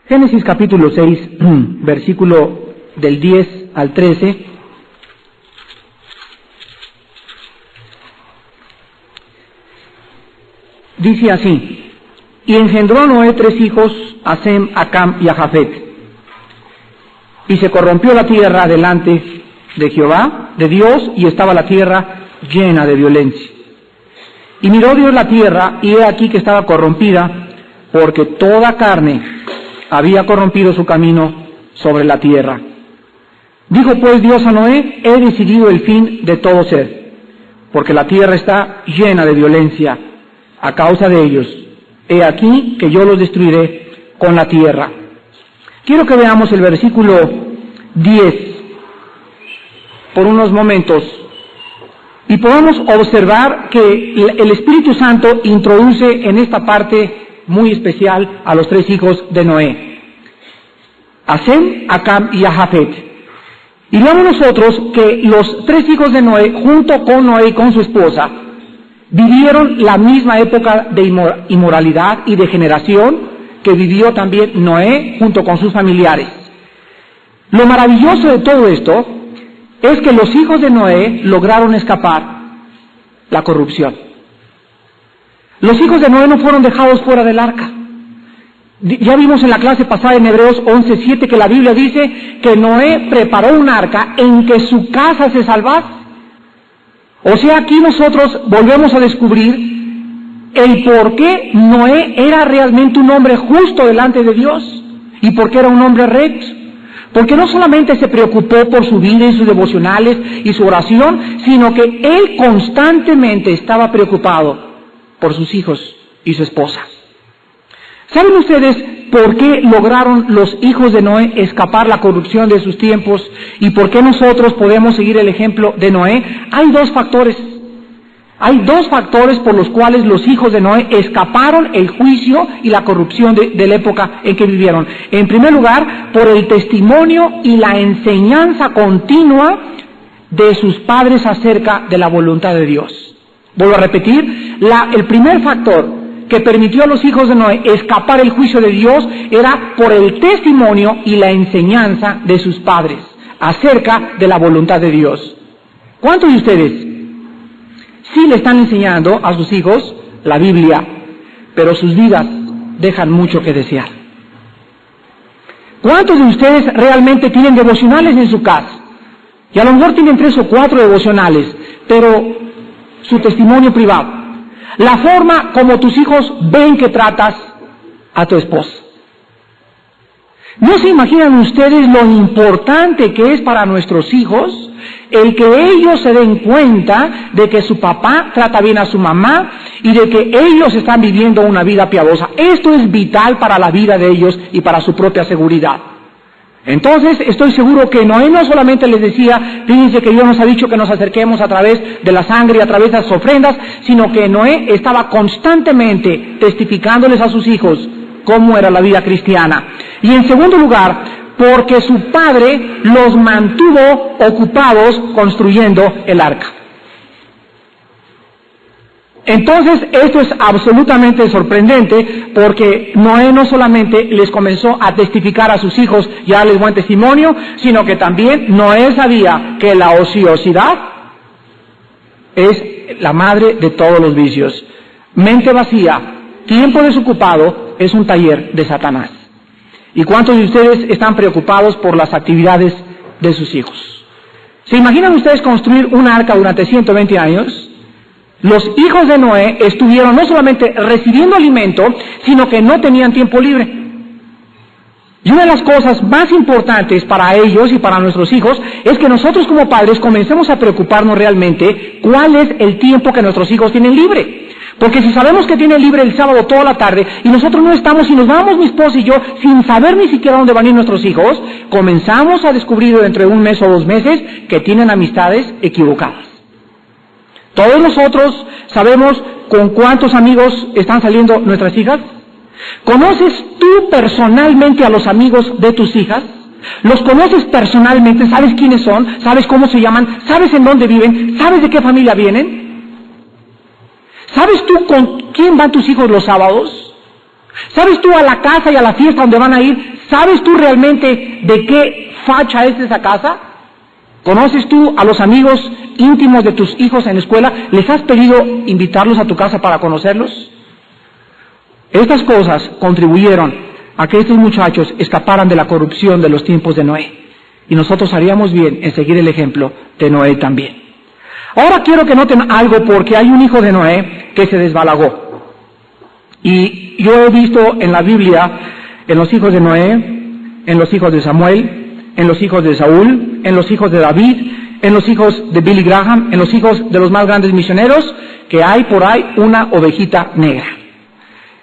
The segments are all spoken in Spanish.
Génesis capítulo 6, versículo del 10 al 13. Dice así: y engendró Noé 3 hijos, a Sem, a Cam y a Jafet. Y se corrompió la tierra delante de Jehová, de Dios, y estaba la tierra llena de violencia. Y miró Dios la tierra, y he aquí que estaba corrompida, porque toda carne había corrompido su camino sobre la tierra. Dijo pues Dios a Noé: he decidido el fin de todo ser, porque la tierra está llena de violencia a causa de ellos. He aquí que yo los destruiré con la tierra. Quiero que veamos el versículo 10 por unos momentos y podamos observar que el Espíritu Santo introduce en esta parte muy especial a los 3 hijos de Noé, a Sem, a Cam y a Jafet. Y veamos nosotros que los 3 hijos de Noé, junto con Noé y con su esposa, vivieron la misma época de inmoralidad y degeneración que vivió también Noé junto con sus familiares. Lo maravilloso de todo esto es que los hijos de Noé lograron escapar la corrupción. Los hijos de Noé no fueron dejados fuera del arca. Ya vimos en la clase pasada en Hebreos 11:7 que la Biblia dice que Noé preparó un arca en que su casa se salvase. O sea, aquí nosotros volvemos a descubrir el por qué Noé era realmente un hombre justo delante de Dios y por qué era un hombre recto. Porque no solamente se preocupó por su vida y sus devocionales y su oración, sino que él constantemente estaba preocupado por sus hijos y su esposa. ¿Saben ustedes por qué lograron los hijos de Noé escapar la corrupción de sus tiempos y por qué nosotros podemos seguir el ejemplo de Noé? Hay 2 factores. Hay 2 factores por los cuales los hijos de Noé escaparon el juicio y la corrupción de la época en que vivieron. En primer lugar, por el testimonio y la enseñanza continua de sus padres acerca de la voluntad de Dios. Vuelvo a repetir, el primer factor que permitió a los hijos de Noé escapar el juicio de Dios era por el testimonio y la enseñanza de sus padres acerca de la voluntad de Dios. ¿Cuántos de ustedes sí le están enseñando a sus hijos la Biblia, pero sus vidas dejan mucho que desear? ¿Cuántos de ustedes realmente tienen devocionales en su casa? Y a lo mejor tienen 3 o 4 devocionales, pero su testimonio privado, la forma como tus hijos ven que tratas a tu esposa. ¿No se imaginan ustedes lo importante que es para nuestros hijos el que ellos se den cuenta de que su papá trata bien a su mamá y de que ellos están viviendo una vida piadosa? Esto es vital para la vida de ellos y para su propia seguridad. Entonces, estoy seguro que Noé no solamente les decía: fíjense que Dios nos ha dicho que nos acerquemos a través de la sangre y a través de las ofrendas, sino que Noé estaba constantemente testificándoles a sus hijos cómo era la vida cristiana. Y en segundo lugar, porque su padre los mantuvo ocupados construyendo el arca. Entonces, esto es absolutamente sorprendente, porque Noé no solamente les comenzó a testificar a sus hijos y a darles buen testimonio, sino que también Noé sabía que la ociosidad es la madre de todos los vicios. Mente vacía, tiempo desocupado, es un taller de Satanás. ¿Y cuántos de ustedes están preocupados por las actividades de sus hijos? ¿Se imaginan ustedes construir un arca durante 120 años? Los hijos de Noé estuvieron no solamente recibiendo alimento, sino que no tenían tiempo libre. Y una de las cosas más importantes para ellos y para nuestros hijos es que nosotros como padres comencemos a preocuparnos realmente cuál es el tiempo que nuestros hijos tienen libre. Porque si sabemos que tienen libre el sábado toda la tarde y nosotros no estamos y nos vamos mi esposa y yo sin saber ni siquiera dónde van a ir nuestros hijos, comenzamos a descubrir dentro de 1 mes o 2 meses que tienen amistades equivocadas. Todos nosotros sabemos con cuántos amigos están saliendo nuestras hijas. ¿Conoces tú personalmente a los amigos de tus hijas? ¿Los conoces personalmente? ¿Sabes quiénes son? ¿Sabes cómo se llaman? ¿Sabes en dónde viven? ¿Sabes de qué familia vienen? ¿Sabes tú con quién van tus hijos los sábados? ¿Sabes tú a la casa y a la fiesta donde van a ir? ¿Sabes tú realmente de qué facha es esa casa? ¿Conoces tú a los amigos íntimos de tus hijos en la escuela? ¿Les has pedido invitarlos a tu casa para conocerlos? Estas cosas contribuyeron a que estos muchachos escaparan de la corrupción de los tiempos de Noé. Y nosotros haríamos bien en seguir el ejemplo de Noé también. Ahora quiero que noten algo, porque hay un hijo de Noé que se desbalagó. Y yo he visto en la Biblia, en los hijos de Noé, en los hijos de Samuel, en los hijos de Saúl, en los hijos de David, en los hijos de Billy Graham, en los hijos de los más grandes misioneros, que hay por ahí una ovejita negra.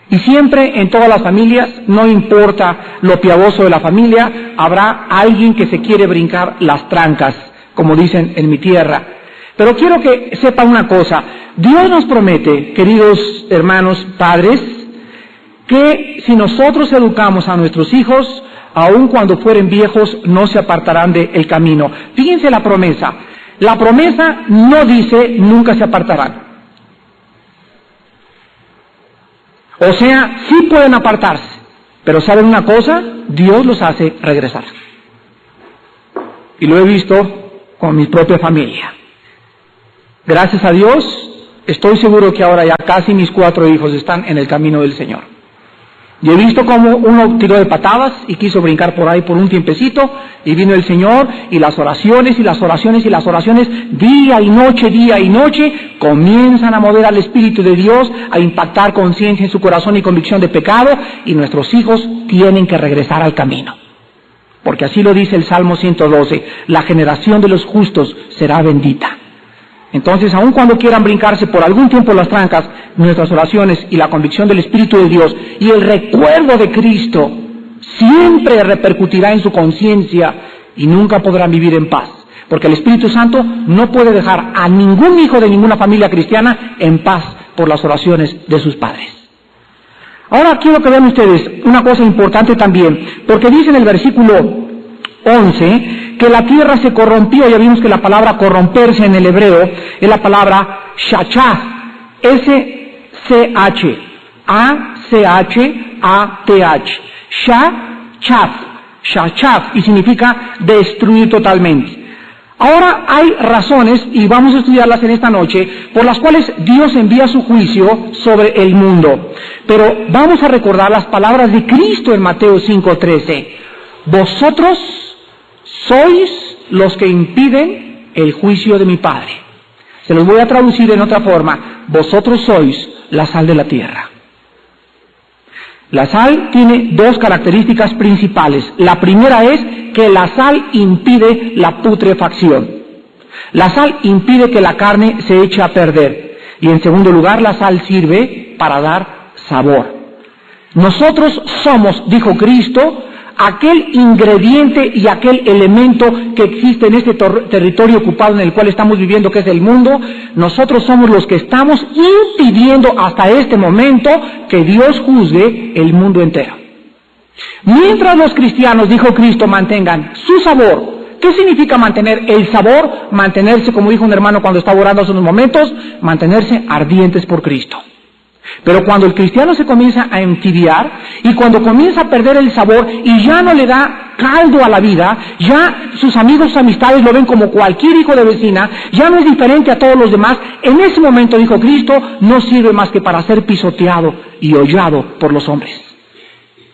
Y siempre en todas las familias, no importa lo piadoso de la familia, habrá alguien que se quiere brincar las trancas, como dicen en mi tierra. Pero quiero que sepan una cosa: Dios nos promete, queridos hermanos, padres, que si nosotros educamos a nuestros hijos, aun cuando fueren viejos, no se apartarán del camino. Fíjense la promesa. La promesa no dice nunca se apartarán. O sea, sí pueden apartarse, pero ¿saben una cosa? Dios los hace regresar. Y lo he visto con mi propia familia. Gracias a Dios, estoy seguro que ahora ya casi mis 4 hijos están en el camino del Señor. Y he visto cómo uno tiró de patadas y quiso brincar por ahí por un tiempecito, y vino el Señor, y las oraciones, y las oraciones, y las oraciones, día y noche, comienzan a mover al Espíritu de Dios, a impactar conciencia en su corazón y convicción de pecado, y nuestros hijos tienen que regresar al camino. Porque así lo dice el Salmo 112, la generación de los justos será bendita. Entonces, aun cuando quieran brincarse por algún tiempo las trancas, nuestras oraciones y la convicción del Espíritu de Dios y el recuerdo de Cristo siempre repercutirá en su conciencia y nunca podrán vivir en paz. Porque el Espíritu Santo no puede dejar a ningún hijo de ninguna familia cristiana en paz por las oraciones de sus padres. Ahora quiero que vean ustedes una cosa importante también, porque dice en el versículo 11 que la tierra se corrompió. Ya vimos que la palabra corromperse en el hebreo es la palabra shachaf, S-C-H, A-C-H-A-T-H, shachaf, y significa destruir totalmente. Ahora hay razones, y vamos a estudiarlas en esta noche, por las cuales Dios envía su juicio sobre el mundo. Pero vamos a recordar las palabras de Cristo en Mateo 5:13. Vosotros sois los que impiden el juicio de mi Padre. Se los voy a traducir en otra forma. Vosotros sois la sal de la tierra. La sal tiene 2 características principales. La primera es que la sal impide la putrefacción. La sal impide que la carne se eche a perder. Y en segundo lugar, la sal sirve para dar sabor. Nosotros somos, dijo Cristo, aquel ingrediente y aquel elemento que existe en este territorio ocupado en el cual estamos viviendo, que es el mundo. Nosotros somos los que estamos impidiendo hasta este momento que Dios juzgue el mundo entero. Mientras los cristianos, dijo Cristo, mantengan su sabor. ¿Qué significa mantener el sabor? Mantenerse, como dijo un hermano cuando estaba orando hace unos momentos, mantenerse ardientes por Cristo. Pero cuando el cristiano se comienza a enfidiar y cuando comienza a perder el sabor y ya no le da caldo a la vida, ya sus amigos, sus amistades lo ven como cualquier hijo de vecina, ya no es diferente a todos los demás, en ese momento, dijo Cristo, no sirve más que para ser pisoteado y hollado por los hombres.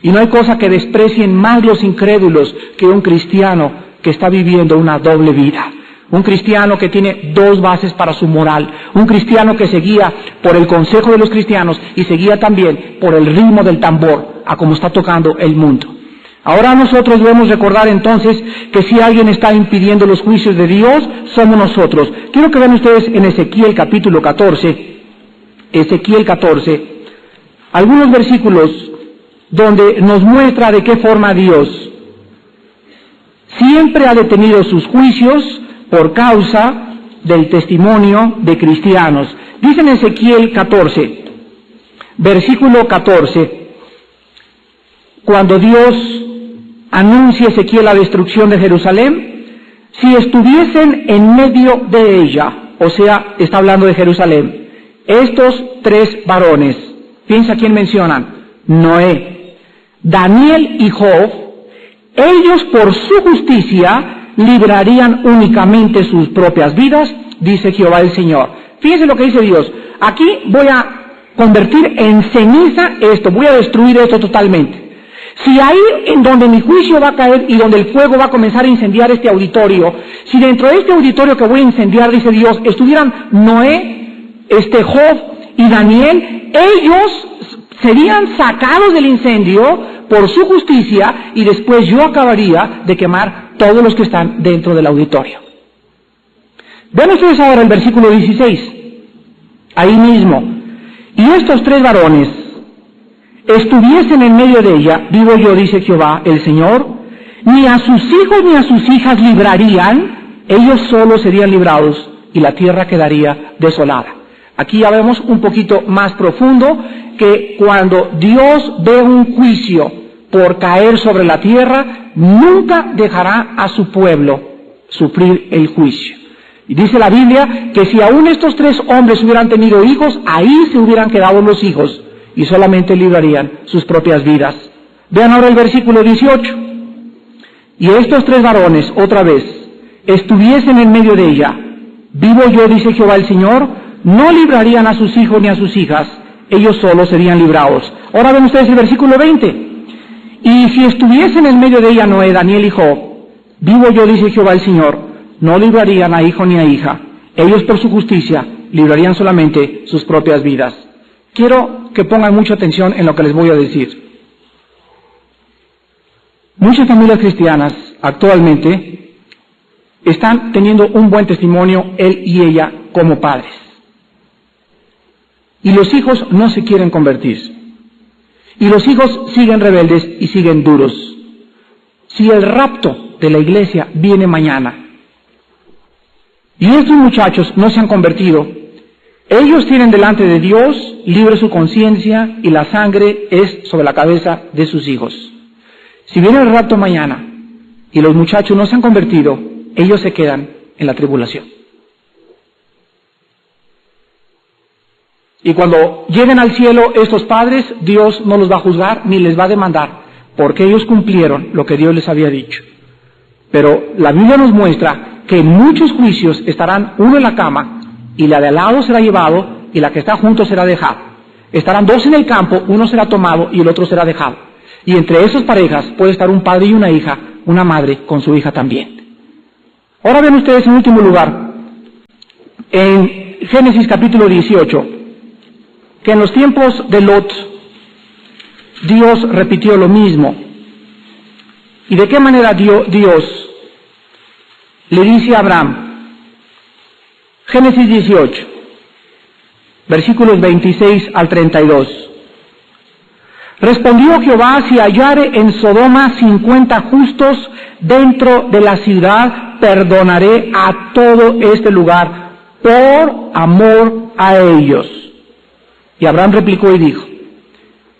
Y no hay cosa que desprecien más los incrédulos que un cristiano que está viviendo una doble vida. Un cristiano que tiene 2 bases para su moral. Un cristiano que se guía por el consejo de los cristianos y se guía también por el ritmo del tambor, a como está tocando el mundo. Ahora nosotros debemos recordar entonces que si alguien está impidiendo los juicios de Dios, somos nosotros. Quiero que vean ustedes en Ezequiel capítulo 14, algunos versículos donde nos muestra de qué forma Dios siempre ha detenido sus juicios por causa del testimonio de cristianos. Dice en Ezequiel 14, versículo 14, cuando Dios anuncia a Ezequiel la destrucción de Jerusalén, si estuviesen en medio de ella, o sea, está hablando de Jerusalén, estos 3 varones, piensa quién mencionan, Noé, Daniel y Job, ellos por su justicia librarían únicamente sus propias vidas, dice Jehová el Señor. Fíjense lo que dice Dios. Aquí voy a convertir en ceniza esto, voy a destruir esto totalmente. Si ahí en donde mi juicio va a caer y donde el fuego va a comenzar a incendiar este auditorio, si dentro de este auditorio que voy a incendiar, dice Dios, estuvieran Noé, Job y Daniel, ellos serían sacados del incendio por su justicia y después yo acabaría de quemar todos los que están dentro del auditorio. Vean ustedes ahora el versículo 16, ahí mismo. Y estos 3 varones estuviesen en medio de ella, vivo yo, dice Jehová el Señor, ni a sus hijos ni a sus hijas librarían, ellos solos serían librados y la tierra quedaría desolada. Aquí ya vemos un poquito más profundo que cuando Dios ve un juicio por caer sobre la tierra, nunca dejará a su pueblo sufrir el juicio. Y dice la Biblia que si aún estos 3 hombres hubieran tenido hijos, ahí se hubieran quedado los hijos y solamente librarían sus propias vidas. Vean ahora el versículo 18. Y estos 3 varones, otra vez, estuviesen en medio de ella, vivo yo, dice Jehová el Señor, no librarían a sus hijos ni a sus hijas, ellos solos serían librados. Ahora ven ustedes el versículo 20. Y si estuviesen en medio de ella Noé, Daniel y Job, vivo yo, dice Jehová el Señor, no librarían a hijo ni a hija, ellos por su justicia librarían solamente sus propias vidas. Quiero que pongan mucha atención en lo que les voy a decir. Muchas familias cristianas actualmente están teniendo un buen testimonio, él y ella, como padres. Y los hijos no se quieren convertir. Y los hijos siguen rebeldes y siguen duros. Si el rapto de la iglesia viene mañana, y estos muchachos no se han convertido, ellos tienen delante de Dios libre su conciencia y la sangre es sobre la cabeza de sus hijos. Si viene el rapto mañana y los muchachos no se han convertido, ellos se quedan en la tribulación. Y cuando lleguen al cielo estos padres, Dios no los va a juzgar ni les va a demandar, porque ellos cumplieron lo que Dios les había dicho. Pero la Biblia nos muestra que en muchos juicios estarán uno en la cama y la de al lado será llevado y la que está junto será dejada. Estarán 2 en el campo, uno será tomado y el otro será dejado. Y entre esas parejas puede estar un padre y una hija, una madre con su hija también. Ahora ven ustedes en último lugar, en Génesis capítulo 18, que en los tiempos de Lot, Dios repitió lo mismo. ¿Y de qué manera Dios le dice a Abraham? Génesis 18, versículos 26 al 32. Respondió Jehová: si hallare en Sodoma 50 justos dentro de la ciudad, perdonaré a todo este lugar por amor a ellos. Y Abraham replicó y dijo: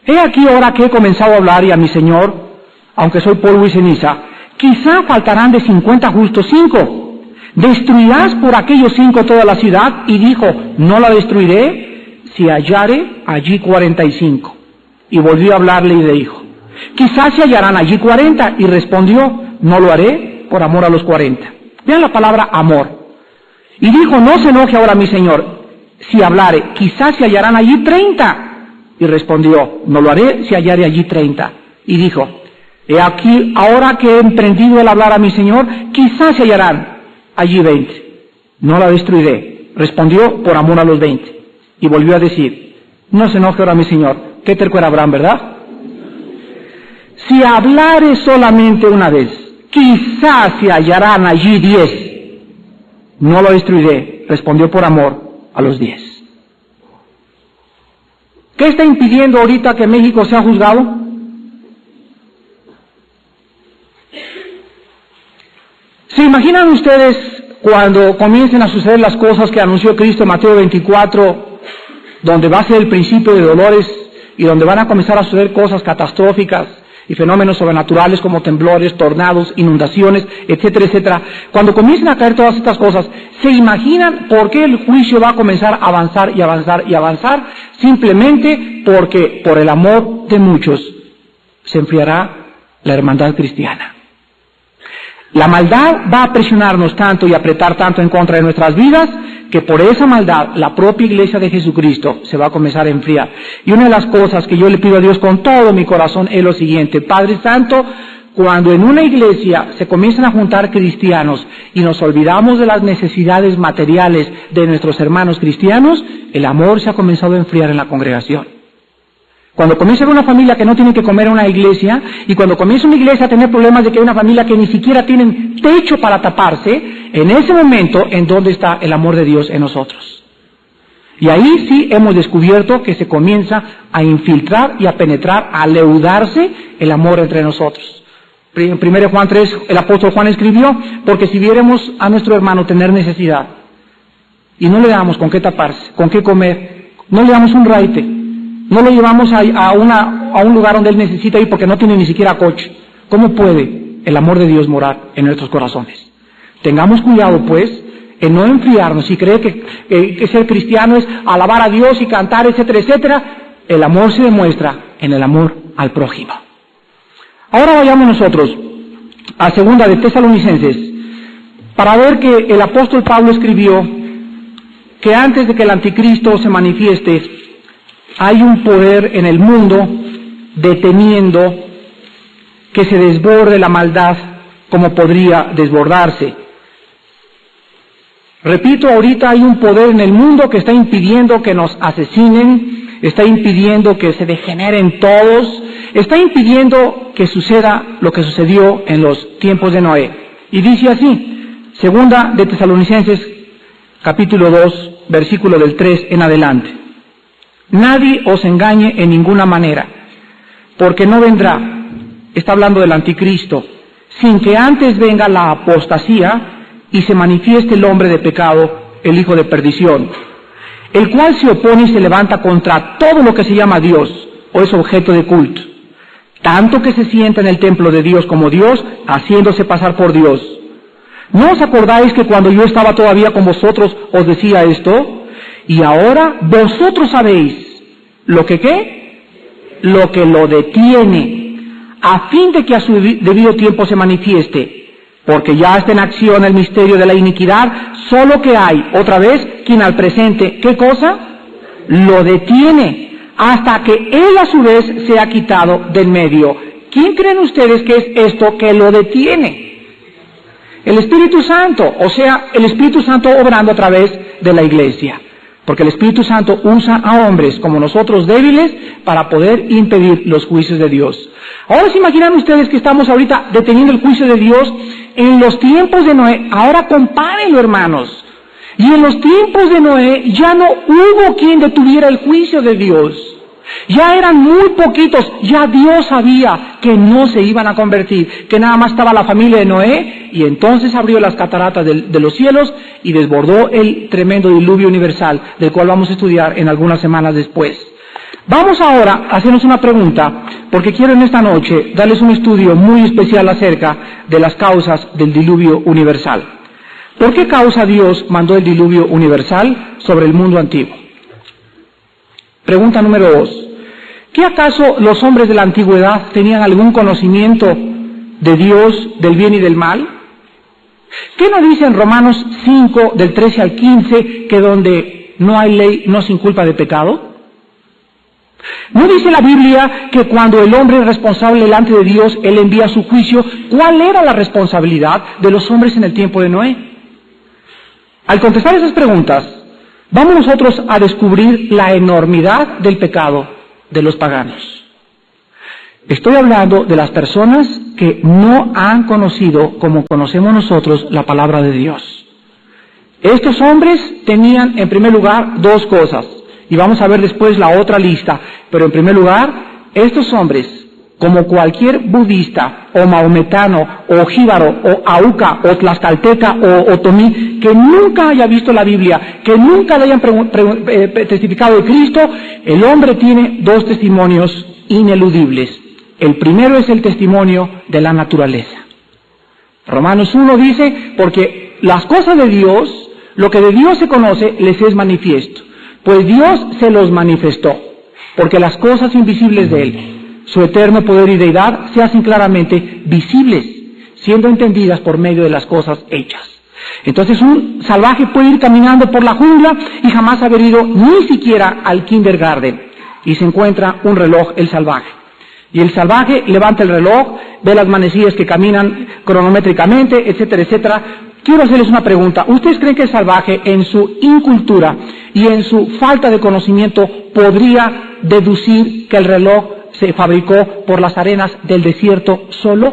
he aquí ahora que he comenzado a hablar, y a mi Señor, aunque soy polvo y ceniza, quizá faltarán de 50 justos 5. ¿Destruirás por aquellos 5 toda la ciudad? Y dijo: no la destruiré si hallare allí 45. Y volvió a hablarle y le dijo: quizás se hallarán allí 40. Y respondió: no lo haré por amor a los 40. Vean la palabra amor. Y dijo: no se enoje ahora mi Señor, si hablare, quizás se hallarán allí 30. Y respondió: no lo haré si hallare allí 30. Y dijo: he aquí, ahora que he emprendido el hablar a mi Señor, quizás se hallarán allí 20. No la destruiré. Respondió: por amor a los 20. Y volvió a decir: no se enoje ahora mi Señor. Qué terco era Abraham, ¿verdad? Si hablare solamente una vez, quizás se hallarán allí 10. No lo destruiré. Respondió: por amor a los 10. ¿Qué está impidiendo ahorita que México sea juzgado? ¿Se imaginan ustedes cuando comiencen a suceder las cosas que anunció Cristo en Mateo 24, donde va a ser el principio de dolores y donde van a comenzar a suceder cosas catastróficas y fenómenos sobrenaturales como temblores, tornados, inundaciones, etcétera, etcétera, cuando comiencen a caer todas estas cosas, ¿se imaginan por qué el juicio va a comenzar a avanzar y avanzar y avanzar? Simplemente porque por el amor de muchos se enfriará la hermandad cristiana. La maldad va a presionarnos tanto y apretar tanto en contra de nuestras vidas, que por esa maldad la propia iglesia de Jesucristo se va a comenzar a enfriar. Y una de las cosas que yo le pido a Dios con todo mi corazón es lo siguiente: Padre Santo, cuando en una iglesia se comienzan a juntar cristianos y nos olvidamos de las necesidades materiales de nuestros hermanos cristianos, el amor se ha comenzado a enfriar en la congregación. Cuando comienza a haber una familia que no tiene que comer en una iglesia, y cuando comienza una iglesia a tener problemas de que hay una familia que ni siquiera tienen techo para taparse, en ese momento, ¿en dónde está el amor de Dios en nosotros? Y ahí sí hemos descubierto que se comienza a infiltrar y a penetrar, a leudarse el amor entre nosotros. En 1 Juan 3, el apóstol Juan escribió: porque si viéremos a nuestro hermano tener necesidad, y no le damos con qué taparse, con qué comer, no le damos un raite, no lo llevamos a un lugar donde él necesita ir porque no tiene ni siquiera coche, ¿cómo puede el amor de Dios morar en nuestros corazones? Tengamos cuidado, pues, en no enfriarnos y creer que ser cristiano es alabar a Dios y cantar, etcétera, etcétera. El amor se demuestra en el amor al prójimo. Ahora vayamos nosotros a 2 de Tesalonicenses para ver que el apóstol Pablo escribió que antes de que el anticristo se manifieste, hay un poder en el mundo deteniendo que se desborde la maldad como podría desbordarse. Repito, ahorita hay un poder en el mundo que está impidiendo que nos asesinen, está impidiendo que se degeneren todos, está impidiendo que suceda lo que sucedió en los tiempos de Noé. Y dice así, 2 de Tesalonicenses, capítulo 2, versículo del 3 en adelante: nadie os engañe en ninguna manera, porque no vendrá, está hablando del anticristo, sin que antes venga la apostasía y se manifieste el hombre de pecado, el hijo de perdición, el cual se opone y se levanta contra todo lo que se llama Dios o es objeto de culto, tanto que se sienta en el templo de Dios como Dios, haciéndose pasar por Dios. ¿No os acordáis que cuando yo estaba todavía con vosotros os decía esto? Y ahora vosotros sabéis lo que ¿qué? Lo que lo detiene, a fin de que a su debido tiempo se manifieste, porque ya está en acción el misterio de la iniquidad, solo que hay, otra vez, quien al presente, ¿qué cosa? Lo detiene, hasta que él a su vez sea quitado del medio. ¿Quién creen ustedes que es esto que lo detiene? El Espíritu Santo, o sea, el Espíritu Santo obrando a través de la iglesia. Porque el Espíritu Santo usa a hombres como nosotros débiles para poder impedir los juicios de Dios. Ahora se imaginan ustedes que estamos ahorita deteniendo el juicio de Dios en los tiempos de Noé. Ahora compárenlo, hermanos. Y en los tiempos de Noé ya no hubo quien detuviera el juicio de Dios. Ya eran muy poquitos, ya Dios sabía que no se iban a convertir, que nada más estaba la familia de Noé, y entonces abrió las cataratas de los cielos y desbordó el tremendo diluvio universal, del cual vamos a estudiar en algunas semanas después. Vamos ahora a hacernos una pregunta, porque quiero en esta noche darles un estudio muy especial acerca de las causas del diluvio universal. ¿Por qué causa Dios mandó el diluvio universal sobre el mundo antiguo? Pregunta número 2. ¿Qué acaso los hombres de la antigüedad tenían algún conocimiento de Dios, del bien y del mal? ¿Qué nos dice en Romanos 5, del 13 al 15, que donde no hay ley no se inculpa de pecado? ¿No dice la Biblia que cuando el hombre es responsable delante de Dios, Él envía su juicio? ¿Cuál era la responsabilidad de los hombres en el tiempo de Noé? Al contestar esas preguntas, vamos nosotros a descubrir la enormidad del pecado de los paganos. Estoy hablando de las personas que no han conocido, como conocemos nosotros, la palabra de Dios. Estos hombres tenían, en primer lugar, dos cosas, y vamos a ver después la otra lista, pero en primer lugar, estos hombres, como cualquier budista, o maometano, o jíbaro, o auca, o tlaxcalteca, o otomí, que nunca haya visto la Biblia, que nunca le hayan testificado de Cristo, el hombre tiene dos testimonios ineludibles. El primero es el testimonio de la naturaleza. Romanos 1 dice, porque las cosas de Dios, lo que de Dios se conoce, les es manifiesto. Pues Dios se los manifestó, porque las cosas invisibles de Él, su eterno poder y deidad, se hacen claramente visibles, siendo entendidas por medio de las cosas hechas. Entonces un salvaje puede ir caminando por la jungla y jamás haber ido ni siquiera al kindergarten, y se encuentra un reloj, el salvaje. Y el salvaje levanta el reloj, ve las manecillas que caminan cronométricamente, etcétera, etcétera. Quiero hacerles una pregunta. ¿Ustedes creen que el salvaje, en su incultura y en su falta de conocimiento, podría deducir que el reloj se fabricó por las arenas del desierto solo?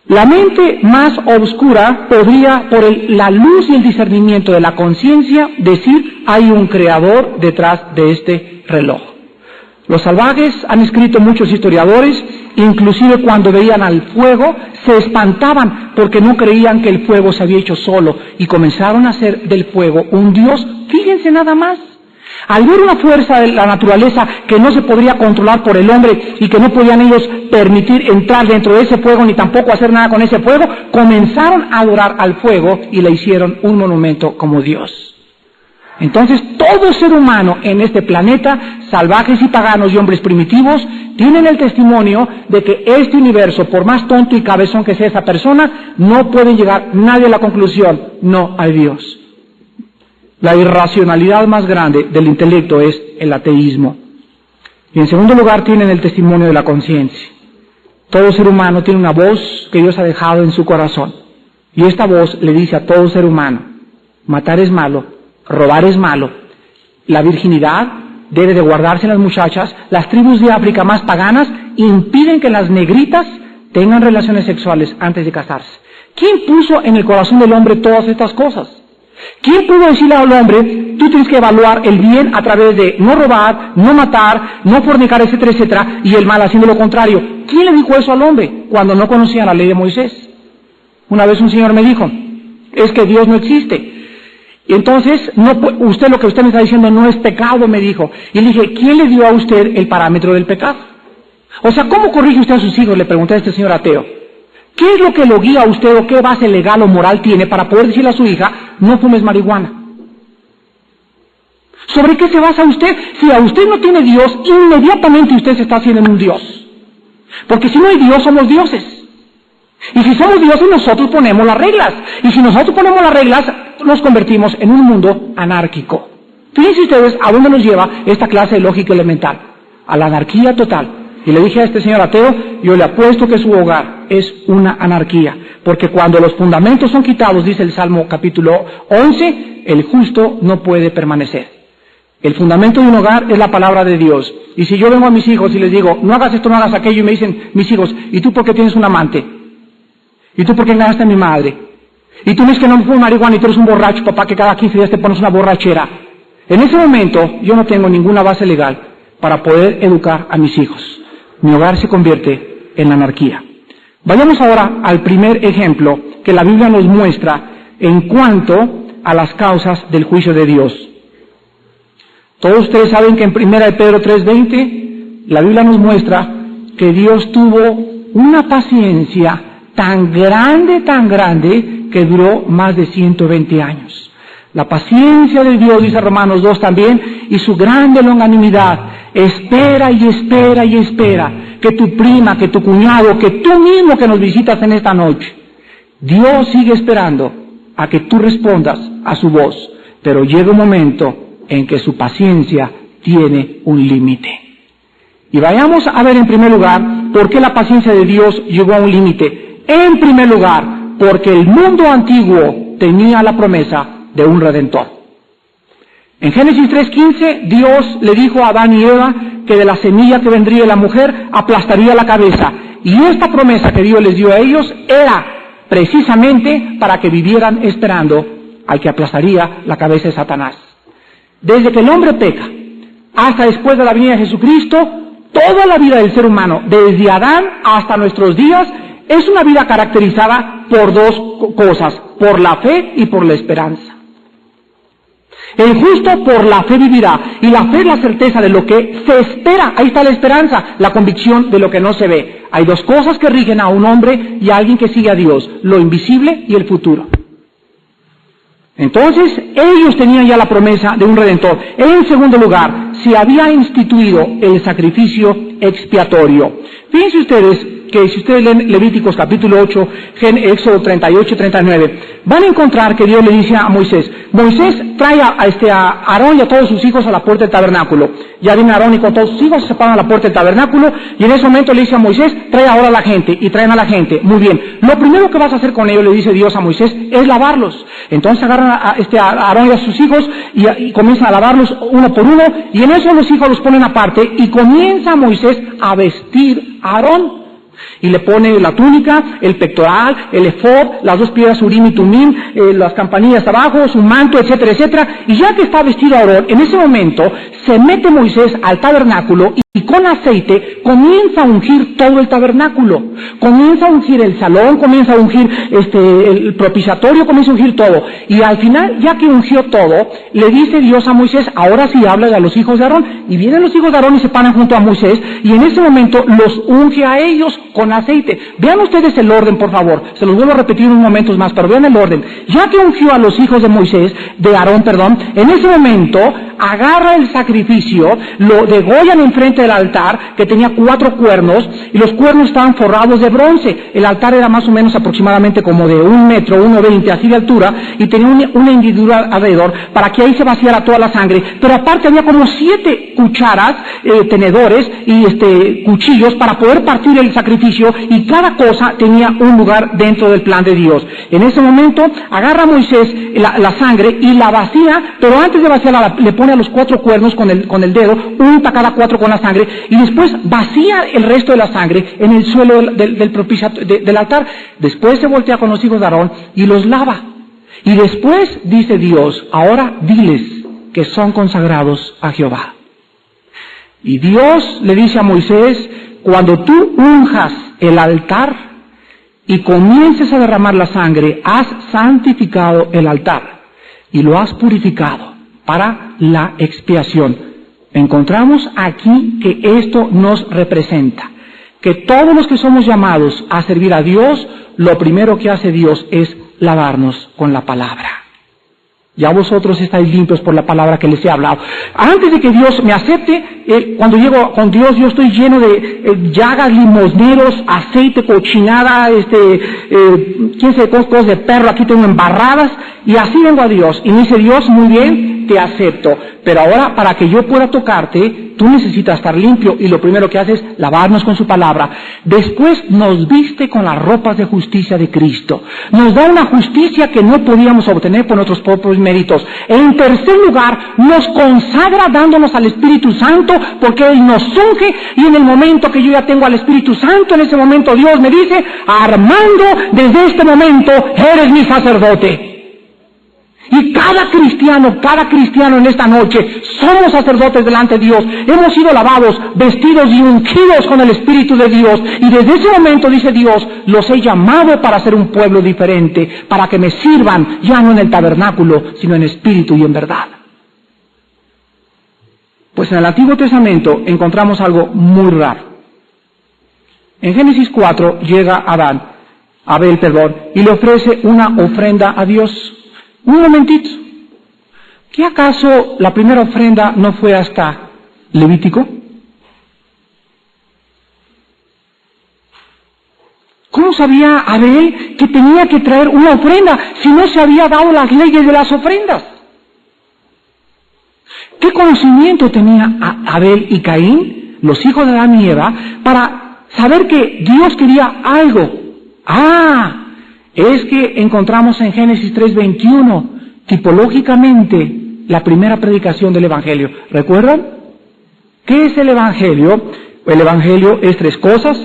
La mente más oscura podría, por la luz y el discernimiento de la conciencia, decir, hay un creador detrás de este reloj. Los salvajes, han escrito muchos historiadores, inclusive cuando veían al fuego, se espantaban porque no creían que el fuego se había hecho solo y comenzaron a hacer del fuego un dios. Fíjense nada más. Al ver una fuerza de la naturaleza que no se podría controlar por el hombre y que no podían ellos permitir entrar dentro de ese fuego ni tampoco hacer nada con ese fuego, comenzaron a adorar al fuego y le hicieron un monumento como Dios. Entonces todo ser humano en este planeta, salvajes y paganos y hombres primitivos, tienen el testimonio de que este universo, por más tonto y cabezón que sea esa persona, no puede llegar nadie a la conclusión, no hay Dios. La irracionalidad más grande del intelecto es el ateísmo. Y en segundo lugar tienen el testimonio de la conciencia. Todo ser humano tiene una voz que Dios ha dejado en su corazón. Y esta voz le dice a todo ser humano, matar es malo, robar es malo, la virginidad debe de guardarse en las muchachas, las tribus de África más paganas impiden que las negritas tengan relaciones sexuales antes de casarse. ¿Quién puso en el corazón del hombre todas estas cosas? ¿Quién pudo decirle al hombre, tú tienes que evaluar el bien a través de no robar, no matar, no fornicar, etcétera, etcétera, y el mal haciendo lo contrario? ¿Quién le dijo eso al hombre cuando no conocía la ley de Moisés? Una vez un señor me dijo, es que Dios no existe. Y entonces, lo que usted me está diciendo no es pecado, me dijo. Y le dije, ¿quién le dio a usted el parámetro del pecado? O sea, ¿cómo corrige usted a sus hijos? Le pregunté a este señor ateo. ¿Qué es lo que lo guía a usted o qué base legal o moral tiene para poder decirle a su hija, no fumes marihuana? ¿Sobre qué se basa usted? Si a usted no tiene Dios, inmediatamente usted se está haciendo un Dios. Porque si no hay Dios, somos dioses. Y si somos dioses, nosotros ponemos las reglas. Y si nosotros ponemos las reglas, nos convertimos en un mundo anárquico. Fíjense ustedes a dónde nos lleva esta clase de lógica elemental. A la anarquía total. Y le dije a este señor ateo, yo le apuesto que su hogar es una anarquía, porque cuando los fundamentos son quitados, dice el Salmo capítulo 11, el justo no puede permanecer. El fundamento de un hogar es la palabra de Dios. Y si yo vengo a mis hijos y les digo, no hagas esto, no hagas aquello, y me dicen mis hijos, ¿y tú por qué tienes un amante? ¿Y tú por qué engañaste a mi madre? ¿Y tú me dices que no fumas marihuana y tú eres un borracho, papá, que cada 15 días te pones una borrachera? En ese momento yo no tengo ninguna base legal para poder educar a mis hijos. Mi hogar se convierte en anarquía. Vayamos ahora al primer ejemplo que la Biblia nos muestra en cuanto a las causas del juicio de Dios. Todos ustedes saben que en 1 Pedro 3:20 la Biblia nos muestra que Dios tuvo una paciencia tan grande, que duró más de 120 años. La paciencia de Dios, dice Romanos 2 también, y su grande longanimidad, espera y espera y espera que tu prima, que tu cuñado, que tú mismo que nos visitas en esta noche, Dios sigue esperando a que tú respondas a su voz, pero llega un momento en que su paciencia tiene un límite. Y vayamos a ver en primer lugar por qué la paciencia de Dios llegó a un límite. En primer lugar, porque el mundo antiguo tenía la promesa de un Redentor. En Génesis 3:15, Dios le dijo a Adán y Eva que de la semilla que vendría de la mujer aplastaría la cabeza. Y esta promesa que Dios les dio a ellos era precisamente para que vivieran esperando al que aplastaría la cabeza de Satanás. Desde que el hombre peca hasta después de la venida de Jesucristo, toda la vida del ser humano, desde Adán hasta nuestros días, es una vida caracterizada por dos cosas, por la fe y por la esperanza. El justo por la fe vivirá, y la fe es la certeza de lo que se espera. Ahí está la esperanza, la convicción de lo que no se ve. Hay dos cosas que rigen a un hombre y a alguien que sigue a Dios: lo invisible y el futuro. Entonces, ellos tenían ya la promesa de un Redentor. En segundo lugar, se había instituido el sacrificio expiatorio. Fíjense ustedes que si ustedes leen Levíticos capítulo 8, Éxodo 38 y 39, van a encontrar que Dios le dice a Moisés: Moisés, trae a Aarón y a todos sus hijos a la puerta del tabernáculo. Ya viene Aarón y con todos sus hijos se paran a la puerta del tabernáculo, y en ese momento le dice a Moisés: trae ahora a la gente, y traen a la gente. Muy bien, lo primero que vas a hacer con ellos, le dice Dios a Moisés, es lavarlos. Entonces agarran a Aarón y a sus hijos y comienzan a lavarlos uno por uno, y en eso los hijos los ponen aparte, y comienza Moisés a vestir a Aarón. Y le pone la túnica, el pectoral, el efod, las dos piedras Urim y Tumim, las campanillas abajo, su manto, etcétera, etcétera. Y ya que está vestido Aarón, en ese momento se mete Moisés al tabernáculo y con aceite comienza a ungir todo el tabernáculo. Comienza a ungir el salón, comienza a ungir el propiciatorio, comienza a ungir todo. Y al final, ya que ungió todo, le dice Dios a Moisés: ahora sí habla a los hijos de Aarón. Y vienen los hijos de Aarón y se paran junto a Moisés, y en ese momento los unge a ellos con aceite. Vean ustedes el orden, por favor. Se los vuelvo a repetir unos momentos más, pero vean el orden. Ya que ungió a los hijos de Aarón, en ese momento agarra el sacrificio, lo degollan enfrente del altar, que tenía 4 cuernos, y los cuernos estaban forrados de bronce. El altar era más o menos aproximadamente como de 1 metro, 1,20 así de altura, y tenía una hendidura alrededor para que ahí se vaciara toda la sangre. Pero aparte había como 7 cucharas, tenedores y cuchillos para poder partir el sacrificio, y cada cosa tenía un lugar dentro del plan de Dios. En ese momento agarra Moisés la sangre y la vacía, pero antes de vaciarla le pone a los 4 cuernos con el dedo, unta cada 4 con la sangre, y después vacía el resto de la sangre en el suelo del altar. Después se voltea con los hijos de Aarón y los lava. Y después dice Dios: ahora diles que son consagrados a Jehová. Y Dios le dice a Moisés: cuando tú unjas el altar y comiences a derramar la sangre, has santificado el altar y lo has purificado para la expiación. Encontramos aquí que esto nos representa que todos los que somos llamados a servir a Dios, lo primero que hace Dios es lavarnos con la palabra. Ya vosotros estáis limpios por la palabra que les he hablado. Antes de que Dios me acepte, cuando llego con Dios, yo estoy lleno de llagas, limosneros, aceite, cochinada, quién sabe, cosas de perro, aquí tengo embarradas, y así vengo a Dios. Y me dice Dios: muy bien, te acepto, pero ahora para que yo pueda tocarte, tú necesitas estar limpio, y lo primero que hace es lavarnos con su palabra. Después nos viste con las ropas de justicia de Cristo. Nos da una justicia que no podíamos obtener por nuestros propios méritos. En tercer lugar, nos consagra dándonos al Espíritu Santo, porque Él nos unge, y en el momento que yo ya tengo al Espíritu Santo, en ese momento Dios me dice: Armando, desde este momento eres mi sacerdote. Y cada cristiano en esta noche somos sacerdotes delante de Dios. Hemos sido lavados, vestidos y ungidos con el Espíritu de Dios. Y desde ese momento, dice Dios, los he llamado para ser un pueblo diferente, para que me sirvan ya no en el tabernáculo, sino en espíritu y en verdad. Pues en el Antiguo Testamento encontramos algo muy raro. En Génesis 4 llega Abel, y le ofrece una ofrenda a Dios. Un momentito, ¿qué acaso la primera ofrenda no fue hasta Levítico? ¿Cómo sabía Abel que tenía que traer una ofrenda si no se había dado las leyes de las ofrendas? ¿Qué conocimiento tenía Abel y Caín, los hijos de Adán y Eva, para saber que Dios quería algo? Es que encontramos en Génesis 3:21, tipológicamente, la primera predicación del Evangelio. ¿Recuerdan? ¿Qué es el Evangelio? El Evangelio es 3 cosas.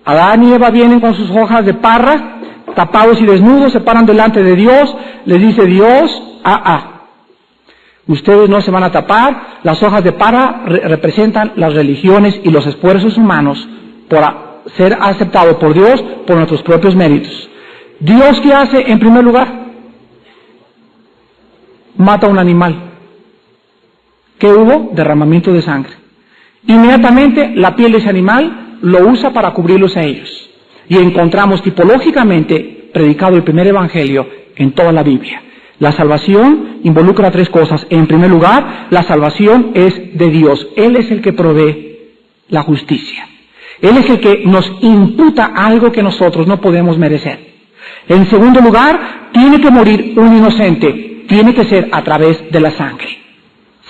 Adán y Eva vienen con sus hojas de parra, tapados y desnudos, se paran delante de Dios, les dice Dios: ustedes no se van a tapar. Las hojas de parra representan las religiones y los esfuerzos humanos por ser aceptados por Dios por nuestros propios méritos. ¿Dios qué hace en primer lugar? Mata a un animal. ¿Qué hubo? Derramamiento de sangre. Inmediatamente la piel de ese animal lo usa para cubrirlos a ellos. Y encontramos tipológicamente predicado el primer evangelio en toda la Biblia. La salvación involucra tres cosas. En primer lugar, la salvación es de Dios. Él es el que provee la justicia. Él es el que nos imputa algo que nosotros no podemos merecer. En segundo lugar, tiene que morir un inocente. Tiene que ser a través de la sangre.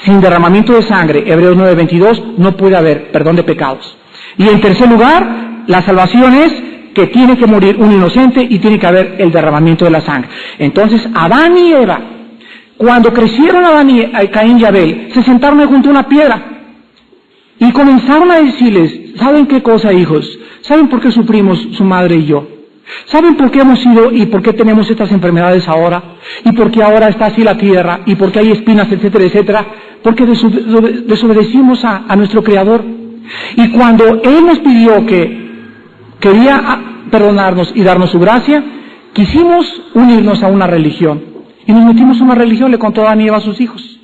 Sin derramamiento de sangre, Hebreos 9:22, no puede haber perdón de pecados. Y en tercer lugar, la salvación es que tiene que morir un inocente y tiene que haber el derramamiento de la sangre. Entonces, Adán y Eva, cuando crecieron Caín y Abel, se sentaron ahí junto a una piedra y comenzaron a decirles, ¿saben qué cosa, hijos? ¿Saben por qué sufrimos su madre y yo? ¿Saben por qué hemos ido y por qué tenemos estas enfermedades ahora? ¿Y por qué ahora está así la tierra? ¿Y por qué hay espinas, etcétera, etcétera? Porque desobedecimos a nuestro Creador. Y cuando Él nos pidió que quería perdonarnos y darnos su gracia, quisimos unirnos a una religión. Y nos metimos a una religión, le contó Adán y Eva a sus hijos.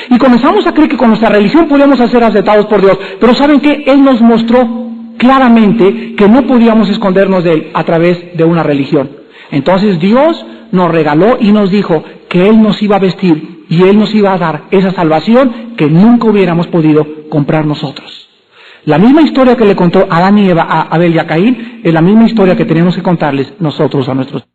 Y comenzamos a creer que con nuestra religión podíamos ser aceptados por Dios. Pero ¿saben qué? Él nos mostró claramente que no podíamos escondernos de Él a través de una religión. Entonces Dios nos regaló y nos dijo que Él nos iba a vestir y Él nos iba a dar esa salvación que nunca hubiéramos podido comprar nosotros. La misma historia que le contó Adán y Eva a Abel y a Caín es la misma historia que tenemos que contarles nosotros a nuestros.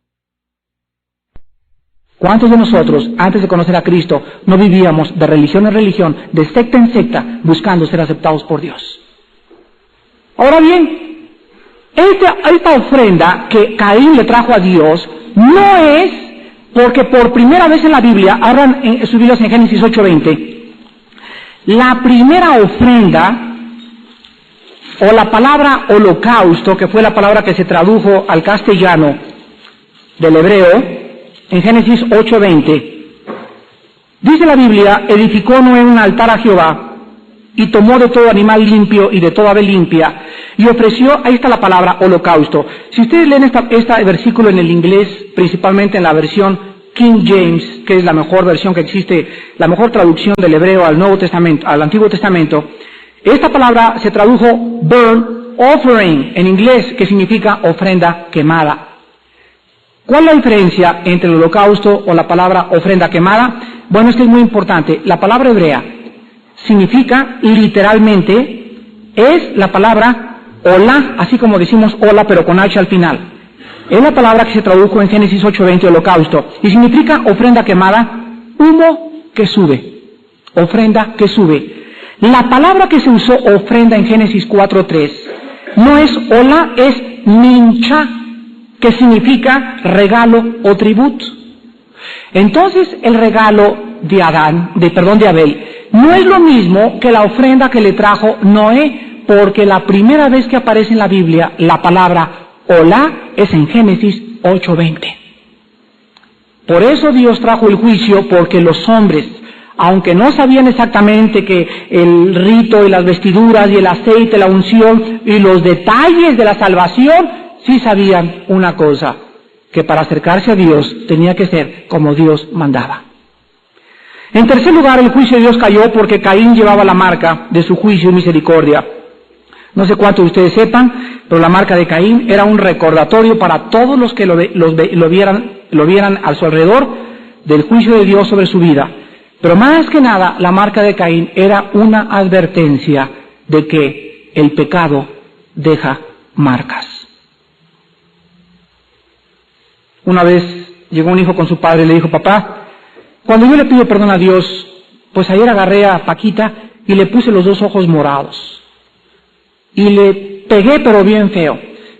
¿Cuántos de nosotros, antes de conocer a Cristo, no vivíamos de religión en religión, de secta en secta, buscando ser aceptados por Dios? Ahora bien, esta ofrenda que Caín le trajo a Dios no es porque por primera vez en la Biblia, abran sus Biblias en Génesis 8:20, la primera ofrenda o la palabra holocausto, que fue la palabra que se tradujo al castellano del hebreo, en Génesis 8:20, dice la Biblia, edificó Noé un altar a Jehová, y tomó de todo animal limpio y de toda ave limpia, y ofreció, ahí está la palabra holocausto. Si ustedes leen este versículo en el inglés, principalmente en la versión King James, que es la mejor versión que existe, la mejor traducción del hebreo al Nuevo Testamento, al Antiguo Testamento, esta palabra se tradujo burnt offering en inglés, que significa ofrenda quemada. ¿Cuál es la diferencia entre el holocausto o la palabra ofrenda quemada? Bueno, es que es muy importante. La palabra hebrea significa literalmente, es la palabra hola, así como decimos hola pero con H al final. Es la palabra que se tradujo en Génesis 8:20, holocausto, y significa ofrenda quemada, humo que sube, ofrenda que sube. La palabra que se usó ofrenda en Génesis 4:3 no es hola, es mincha, que significa regalo o tributo. Entonces el regalo de Abel no es lo mismo que la ofrenda que le trajo Noé, porque la primera vez que aparece en la Biblia la palabra hola es en Génesis 8:20. Por eso Dios trajo el juicio, porque los hombres, aunque no sabían exactamente que el rito y las vestiduras y el aceite, la unción y los detalles de la salvación, sí sabían una cosa, que para acercarse a Dios tenía que ser como Dios mandaba. En tercer lugar, el juicio de Dios cayó porque Caín llevaba la marca de su juicio y misericordia. No sé cuántos de ustedes sepan, pero la marca de Caín era un recordatorio para todos los que lo vieran a su alrededor del juicio de Dios sobre su vida. Pero más que nada, la marca de Caín era una advertencia de que el pecado deja marcas. Una vez llegó un hijo con su padre y le dijo, papá, cuando yo le pido perdón a Dios, pues ayer agarré a Paquita y le puse los 2 ojos morados. Y le pegué pero bien feo.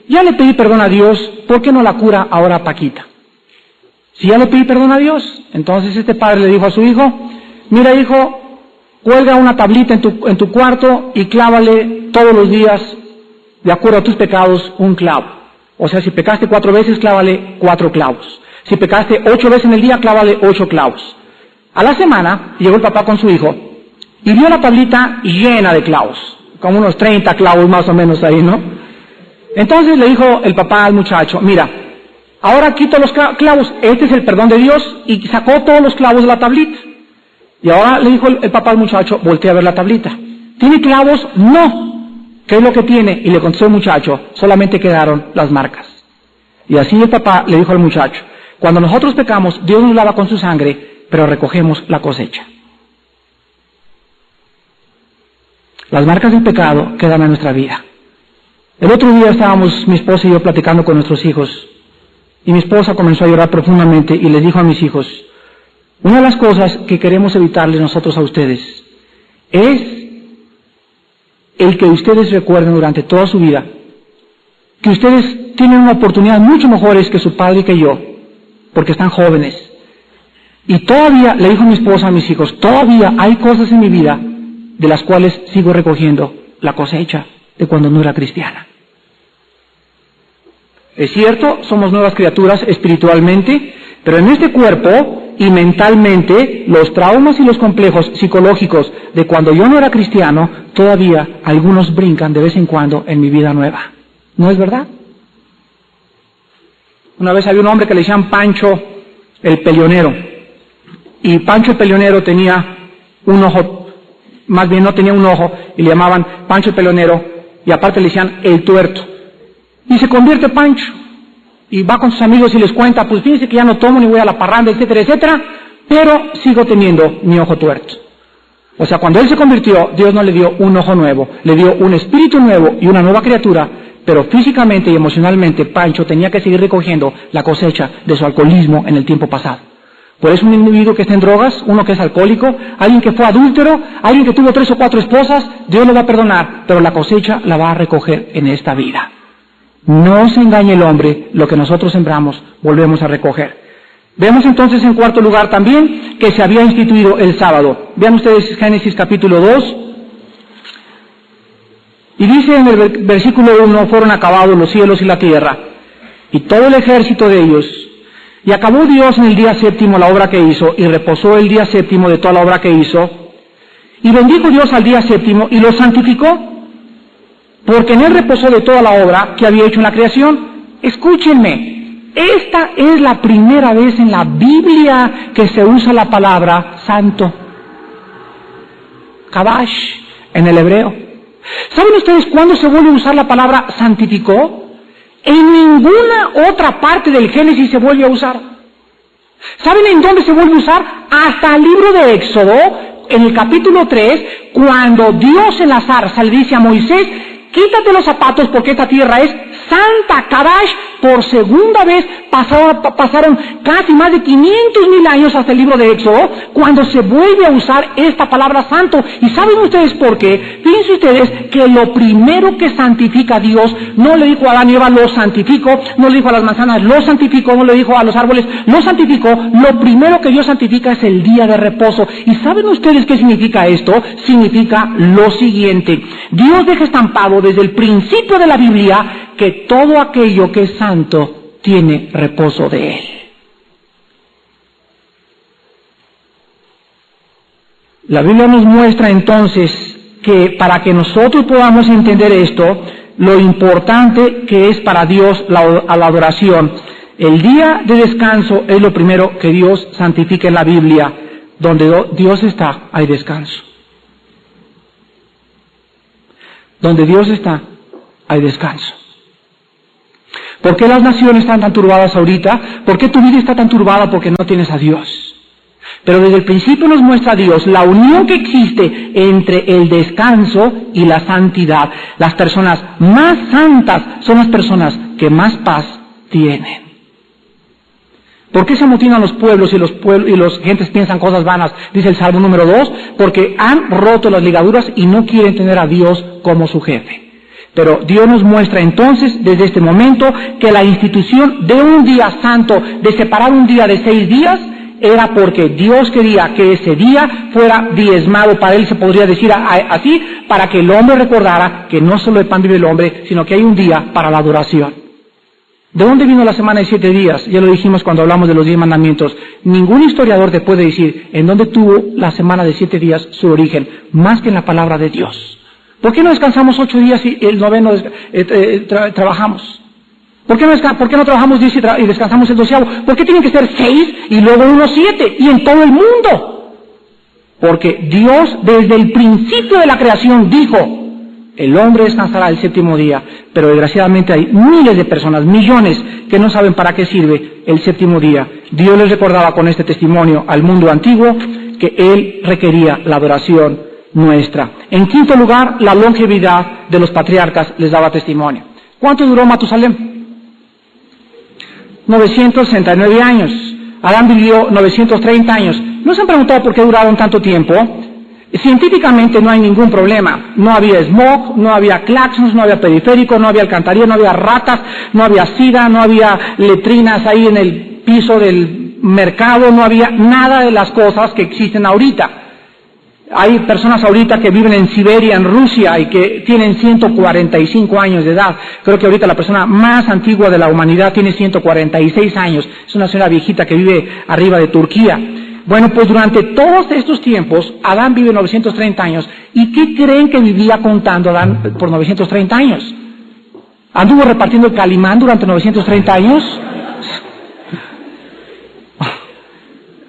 Ya le pedí perdón a Dios, ¿por qué no la cura ahora a Paquita? Si ya le pedí perdón a Dios. Entonces este padre le dijo a su hijo, mira hijo, cuelga una tablita en tu cuarto y clávale todos los días, de acuerdo a tus pecados, un clavo. O sea, si pecaste 4 veces, clávale 4 clavos. Si pecaste 8 veces en el día, clávale 8 clavos. A la semana, llegó el papá con su hijo y vio la tablita llena de clavos, como unos 30 clavos más o menos ahí, ¿no? Entonces le dijo el papá al muchacho, mira, ahora quito los clavos, este es el perdón de Dios, y sacó todos los clavos de la tablita. Y ahora le dijo el papá al muchacho, voltea a ver la tablita. ¿Tiene clavos? No. ¿Qué es lo que tiene? Y le contestó el muchacho, solamente quedaron las marcas. Y así el papá le dijo al muchacho, cuando nosotros pecamos, Dios nos lava con su sangre, pero recogemos la cosecha. Las marcas del pecado quedan en nuestra vida. El otro día estábamos mi esposa y yo platicando con nuestros hijos, y mi esposa comenzó a llorar profundamente y les dijo a mis hijos, una de las cosas que queremos evitarles nosotros a ustedes es el que ustedes recuerden durante toda su vida que ustedes tienen una oportunidad mucho mejores que su padre y que yo, porque están jóvenes. Y todavía, le dijo mi esposa a mis hijos, todavía hay cosas en mi vida de las cuales sigo recogiendo la cosecha de cuando no era cristiana. Es cierto, somos nuevas criaturas espiritualmente, pero en este cuerpo y mentalmente, los traumas y los complejos psicológicos de cuando yo no era cristiano, todavía algunos brincan de vez en cuando en mi vida nueva. ¿No es verdad? Una vez había un hombre que le decían Pancho el Peleonero, y Pancho el Peleonero tenía un ojo, más bien no tenía un ojo, y le llamaban Pancho el Peleonero, y aparte le decían el tuerto. Y se convierte Pancho, y va con sus amigos y les cuenta, pues fíjense que ya no tomo ni voy a la parranda, etcétera, etcétera, pero sigo teniendo mi ojo tuerto. O sea, cuando él se convirtió, Dios no le dio un ojo nuevo, le dio un espíritu nuevo y una nueva criatura, pero físicamente y emocionalmente Pancho tenía que seguir recogiendo la cosecha de su alcoholismo en el tiempo pasado. Por eso un individuo que está en drogas, uno que es alcohólico, alguien que fue adúltero, alguien que tuvo 3 o 4 esposas, Dios le va a perdonar, pero la cosecha la va a recoger en esta vida. No se engañe el hombre, lo que nosotros sembramos, volvemos a recoger. Vemos entonces en cuarto lugar también que se había instituido el sábado. Vean ustedes Génesis capítulo 2. Y dice en el versículo 1, fueron acabados los cielos y la tierra, y todo el ejército de ellos. Y acabó Dios en el día séptimo la obra que hizo, y reposó el día séptimo de toda la obra que hizo. Y bendijo Dios al día séptimo, y lo santificó, porque en él reposó de toda la obra que había hecho en la creación. Escúchenme, esta es la primera vez en la Biblia que se usa la palabra santo. Kadosh, en el hebreo. ¿Saben ustedes cuándo se vuelve a usar la palabra santificó? En ninguna otra parte del Génesis se vuelve a usar. ¿Saben en dónde se vuelve a usar? Hasta el libro de Éxodo, en el capítulo 3, cuando Dios en la zarza le dice a Moisés, quítate los zapatos porque esta tierra es santa. Kadosh, por segunda vez pasaron casi más de 500,000 años hasta el libro de Éxodo, cuando se vuelve a usar esta palabra santo. ¿Y saben ustedes por qué? Fíjense ustedes que lo primero que santifica a Dios, no le dijo a Adán y Eva, lo santifico, no le dijo a las manzanas, lo santifico, no le dijo a los árboles, lo santifico. Lo primero que Dios santifica es el día de reposo. ¿Y saben ustedes qué significa esto? Significa lo siguiente: Dios deja estampado desde el principio de la Biblia que todo aquello que es santo tiene reposo de él. La Biblia nos muestra entonces que para que nosotros podamos entender esto, lo importante que es para Dios la adoración. El día de descanso es lo primero que Dios santifica en la Biblia. Donde Dios está, hay descanso. Donde Dios está, hay descanso. ¿Por qué las naciones están tan turbadas ahorita? ¿Por qué tu vida está tan turbada? Porque no tienes a Dios. Pero desde el principio nos muestra Dios la unión que existe entre el descanso y la santidad. Las personas más santas son las personas que más paz tienen. ¿Por qué se amotinan los pueblos y los gentes piensan cosas vanas? Dice el Salmo número 2, porque han roto las ligaduras y no quieren tener a Dios como su jefe. Pero Dios nos muestra entonces, desde este momento, que la institución de un día santo, de separar un día de 6 días, era porque Dios quería que ese día fuera diezmado, para él se podría decir así, para que el hombre recordara que no solo de pan vive el hombre, sino que hay un día para la adoración. ¿De dónde vino la semana de 7 días? Ya lo dijimos cuando hablamos de los 10 mandamientos. Ningún historiador te puede decir en dónde tuvo la semana de 7 días su origen, más que en la palabra de Dios. ¿Por qué no descansamos 8 días y el noveno trabajamos? ¿Por qué no trabajamos 10 y descansamos el 12º? ¿Por qué tienen que ser 6 y luego 1 7? Y en todo el mundo. Porque Dios desde el principio de la creación dijo, el hombre descansará el séptimo día, pero desgraciadamente hay miles de personas, millones, que no saben para qué sirve el séptimo día. Dios les recordaba con este testimonio al mundo antiguo que Él requería la adoración nuestra. En quinto lugar, la longevidad de los patriarcas les daba testimonio. ¿Cuánto duró Matusalem? 969 años. Adán vivió 930 años. ¿No se han preguntado por qué duraron tanto tiempo? Científicamente no hay ningún problema. No había smog, no había claxons, no había periférico, no había alcantarilla, no había ratas, no había sida, no había letrinas ahí en el piso del mercado, no había nada de las cosas que existen ahorita. Hay personas ahorita que viven en Siberia, en Rusia, y que tienen 145 años de edad. Creo que ahorita la persona más antigua de la humanidad tiene 146 años. Es una señora viejita que vive arriba de Turquía. Bueno, pues durante todos estos tiempos, Adán vive 930 años. ¿Y qué creen que vivía contando Adán por 930 años? ¿Anduvo repartiendo el calimán durante 930 años?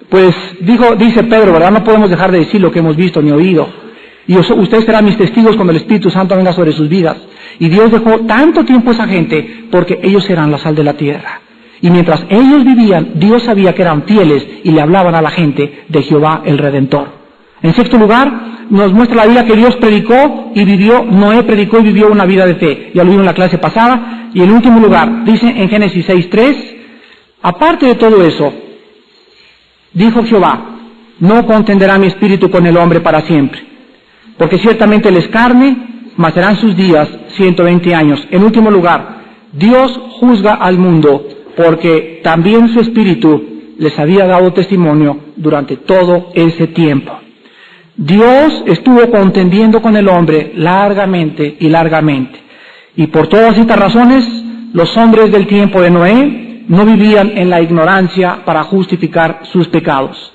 Pues dice Pedro, ¿verdad? No podemos dejar de decir lo que hemos visto ni oído. Y ustedes serán mis testigos cuando el Espíritu Santo venga sobre sus vidas. Y Dios dejó tanto tiempo a esa gente porque ellos eran la sal de la tierra. Y mientras ellos vivían, Dios sabía que eran fieles y le hablaban a la gente de Jehová el Redentor. En sexto lugar, nos muestra la Biblia que Dios predicó y vivió, Noé predicó y vivió una vida de fe. Ya lo vimos en la clase pasada. Y en último lugar, dice en Génesis 6:3, aparte de todo eso, dijo Jehová, no contenderá mi espíritu con el hombre para siempre, porque ciertamente él es carne, mas serán sus días 120 años. En último lugar, Dios juzga al mundo, porque también su espíritu les había dado testimonio durante todo ese tiempo. Dios estuvo contendiendo con el hombre largamente y largamente. Y por todas estas razones, los hombres del tiempo de Noé no vivían en la ignorancia para justificar sus pecados.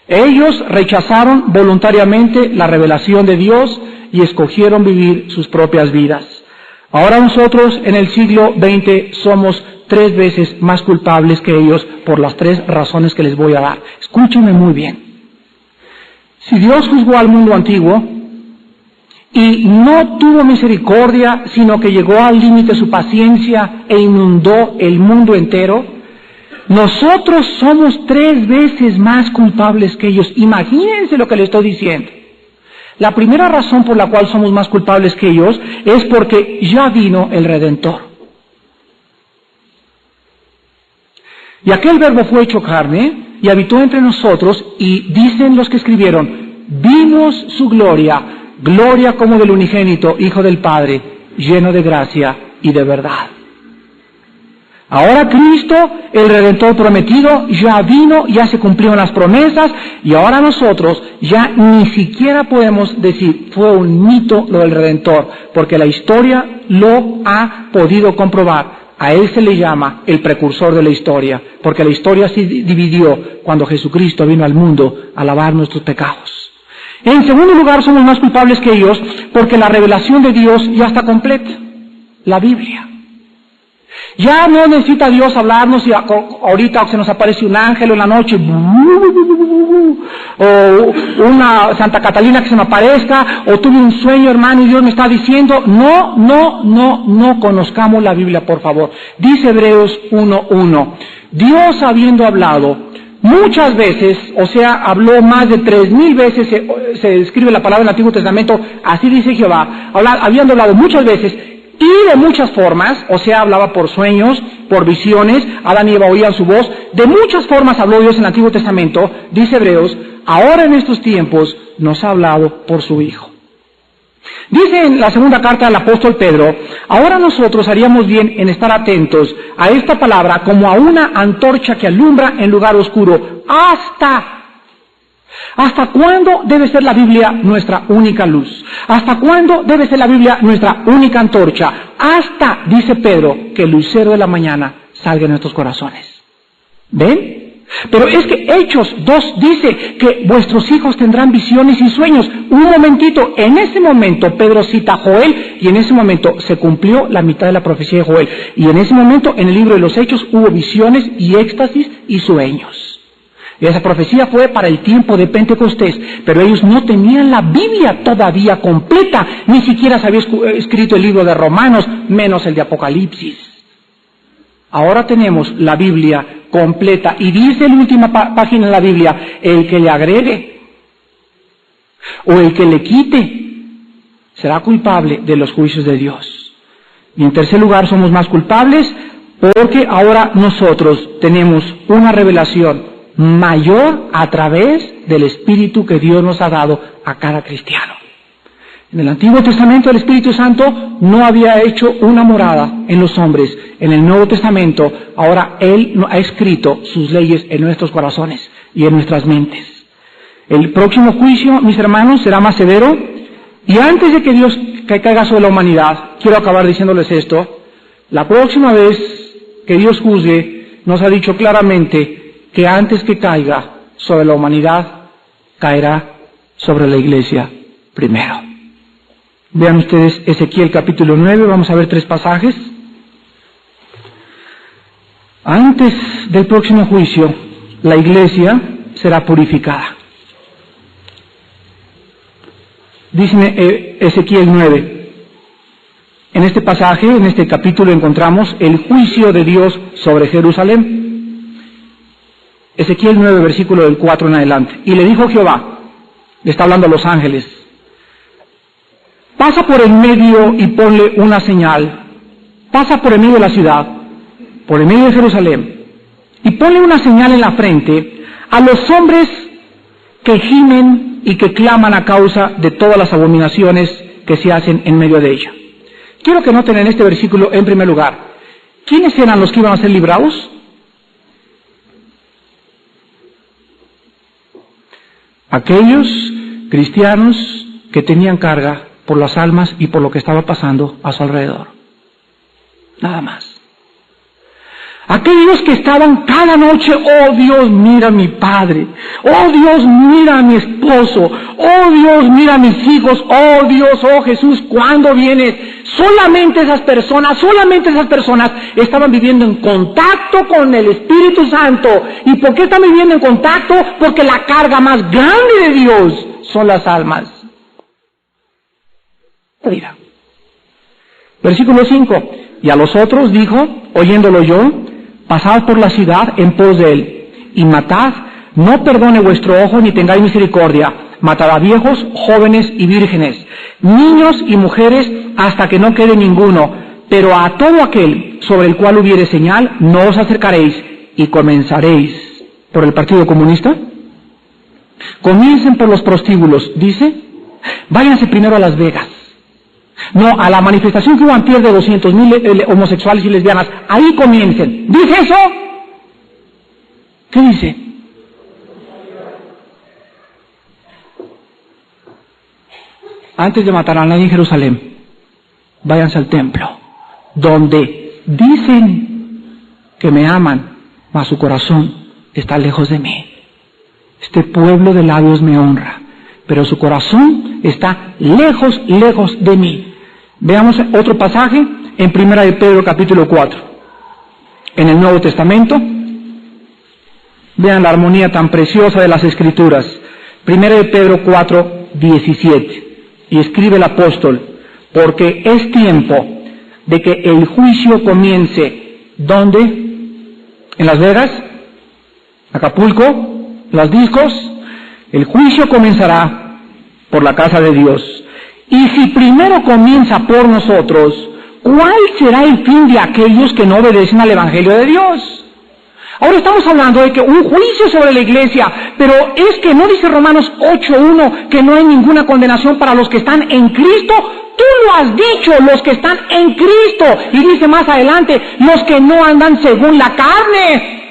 Ellos rechazaron voluntariamente la revelación de Dios y escogieron vivir sus propias vidas. Ahora nosotros en el siglo XX somos 3 veces más culpables que ellos por las 3 razones que les voy a dar. Escúchenme muy bien. Si Dios juzgó al mundo antiguo y no tuvo misericordia, sino que llegó al límite de su paciencia e inundó el mundo entero, nosotros somos 3 veces más culpables que ellos. Imagínense lo que les estoy diciendo. La primera razón por la cual somos más culpables que ellos es porque ya vino el Redentor. Y aquel verbo fue hecho carne y habitó entre nosotros, y dicen los que escribieron, vimos su gloria, gloria como del unigénito Hijo del Padre, lleno de gracia y de verdad. Ahora Cristo, el Redentor prometido, ya vino, ya se cumplieron las promesas, y ahora nosotros ya ni siquiera podemos decir fue un mito lo del Redentor, porque la historia lo ha podido comprobar. A él se le llama el precursor de la historia, porque la historia se dividió cuando Jesucristo vino al mundo a lavar nuestros pecados. En segundo lugar, somos más culpables que ellos porque la revelación de Dios ya está completa, la Biblia. Ya no necesita Dios hablarnos y ahorita se nos aparece un ángel en la noche, o una Santa Catalina que se me aparezca, o tuve un sueño, hermano, y Dios me está diciendo. No conozcamos la Biblia, por favor. Dice Hebreos 1:1, Dios habiendo hablado muchas veces, o sea, habló más de 3,000 veces, se describe la palabra en el Antiguo Testamento, así dice Jehová, habiendo hablado muchas veces, y de muchas formas, o sea, hablaba por sueños, por visiones, Adán y Eva oían su voz, de muchas formas habló Dios en el Antiguo Testamento, dice Hebreos, ahora en estos tiempos nos ha hablado por su Hijo. Dice en la segunda carta del apóstol Pedro, ahora nosotros haríamos bien en estar atentos a esta palabra como a una antorcha que alumbra en lugar oscuro. ¿Hasta cuándo debe ser la Biblia nuestra única luz? ¿Hasta cuándo debe ser la Biblia nuestra única antorcha? Hasta, dice Pedro, que el lucero de la mañana salga en nuestros corazones. ¿Ven? Pero es que Hechos 2 dice que vuestros hijos tendrán visiones y sueños. Un momentito, en ese momento Pedro cita a Joel, y en ese momento se cumplió la mitad de la profecía de Joel. Y en ese momento, en el libro de los Hechos, hubo visiones y éxtasis y sueños. Y esa profecía fue para el tiempo de Pentecostés, pero ellos no tenían la Biblia todavía completa, ni siquiera se había escrito el libro de Romanos, menos el de Apocalipsis. Ahora tenemos la Biblia completa, y dice la última página de la Biblia, el que le agregue, o el que le quite, será culpable de los juicios de Dios. Y en tercer lugar, somos más culpables porque ahora nosotros tenemos una revelación mayor a través del Espíritu que Dios nos ha dado a cada cristiano. En el Antiguo Testamento el Espíritu Santo no había hecho una morada en los hombres. En el Nuevo Testamento ahora Él ha escrito sus leyes en nuestros corazones y en nuestras mentes. El próximo juicio, mis hermanos, será más severo. Y antes de que Dios caiga sobre la humanidad, quiero acabar diciéndoles esto. La próxima vez que Dios juzgue, nos ha dicho claramente que antes que caiga sobre la humanidad, caerá sobre la iglesia primero. Vean ustedes Ezequiel capítulo 9, vamos a ver 3 pasajes. Antes del próximo juicio, la iglesia será purificada. Dice Ezequiel 9. En este pasaje, en este capítulo, encontramos el juicio de Dios sobre Jerusalén. Ezequiel 9, versículo del 4 en adelante. Y le dijo Jehová, le está hablando a los ángeles, pasa por el medio y ponle una señal. Pasa por el medio de la ciudad, por el medio de Jerusalén, y ponle una señal en la frente a los hombres que gimen y que claman a causa de todas las abominaciones que se hacen en medio de ella. Quiero que noten en este versículo, en primer lugar, ¿quiénes eran los que iban a ser librados? Aquellos cristianos que tenían carga por las almas y por lo que estaba pasando a su alrededor. Nada más. Aquellos que estaban cada noche, oh Dios, mira a mi padre, oh Dios, mira a mi esposo, oh Dios, mira a mis hijos, oh Dios, oh Jesús, ¿cuándo vienes? Solamente esas personas estaban viviendo en contacto con el Espíritu Santo. ¿Y por qué están viviendo en contacto? Porque la carga más grande de Dios son las almas. Mira. Versículo 5. Y a los otros dijo, oyéndolo yo, pasad por la ciudad en pos de él, y matad, no perdone vuestro ojo ni tengáis misericordia, matad a viejos, jóvenes y vírgenes, niños y mujeres, hasta que no quede ninguno, pero a todo aquel sobre el cual hubiere señal, no os acercaréis, y comenzaréis. ¿Por el Partido Comunista? Comiencen por los prostíbulos, dice, váyanse primero a Las Vegas. No, a la manifestación que hubo antier de 200,000 homosexuales y lesbianas, ahí comiencen. ¿Dice eso? ¿Qué dice? Antes de matar a nadie en Jerusalén, váyanse al templo, donde dicen que me aman, mas su corazón está lejos de mí. Este pueblo de labios me honra, pero su corazón está lejos, lejos de mí. Veamos otro pasaje en 1 de Pedro capítulo 4. En el Nuevo Testamento, vean la armonía tan preciosa de las Escrituras. 1 de Pedro 4, 17. Y escribe el apóstol, porque es tiempo de que el juicio comience. ¿Dónde? ¿En Las Vegas? ¿Acapulco? ¿Las discos? El juicio comenzará por la casa de Dios. Y si primero comienza por nosotros, ¿cuál será el fin de aquellos que no obedecen al Evangelio de Dios? Ahora estamos hablando de que un juicio sobre la iglesia, pero es que no dice Romanos 8:1 que no hay ninguna condenación para los que están en Cristo. Tú lo has dicho, los que están en Cristo. Y dice más adelante, los que no andan según la carne,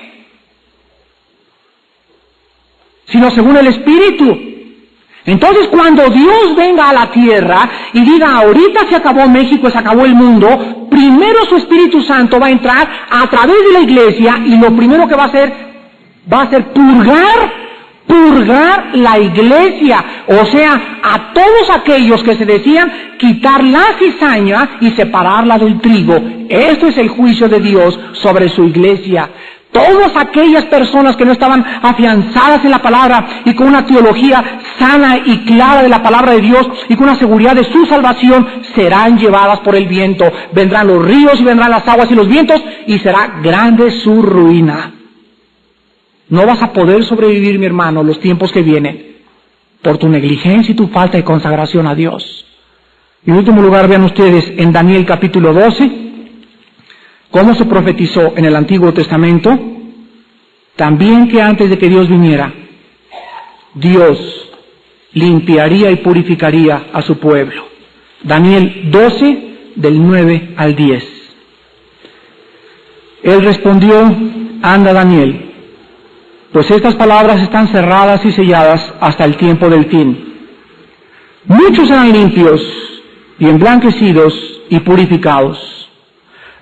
sino según el Espíritu. Entonces, cuando Dios venga a la tierra y diga, ahorita se acabó México, se acabó el mundo, primero su Espíritu Santo va a entrar a través de la iglesia y lo primero que va a hacer purgar la iglesia, o sea, a todos aquellos que se decían quitar la cizaña y separarla del trigo. Esto es el juicio de Dios sobre su iglesia. Todas aquellas personas que no estaban afianzadas en la palabra y con una teología sana y clara de la palabra de Dios y con una seguridad de su salvación, serán llevadas por el viento. Vendrán los ríos y vendrán las aguas y los vientos y será grande su ruina. No vas a poder sobrevivir, mi hermano, los tiempos que vienen por tu negligencia y tu falta de consagración a Dios. Y en último lugar, vean ustedes en Daniel capítulo 12, cómo se profetizó en el Antiguo Testamento, también que antes de que Dios viniera, Dios limpiaría y purificaría a su pueblo. Daniel 12, del 9 al 10. Él respondió: anda, Daniel, pues estas palabras están cerradas y selladas hasta el tiempo del fin. Muchos serán limpios y emblanquecidos y purificados.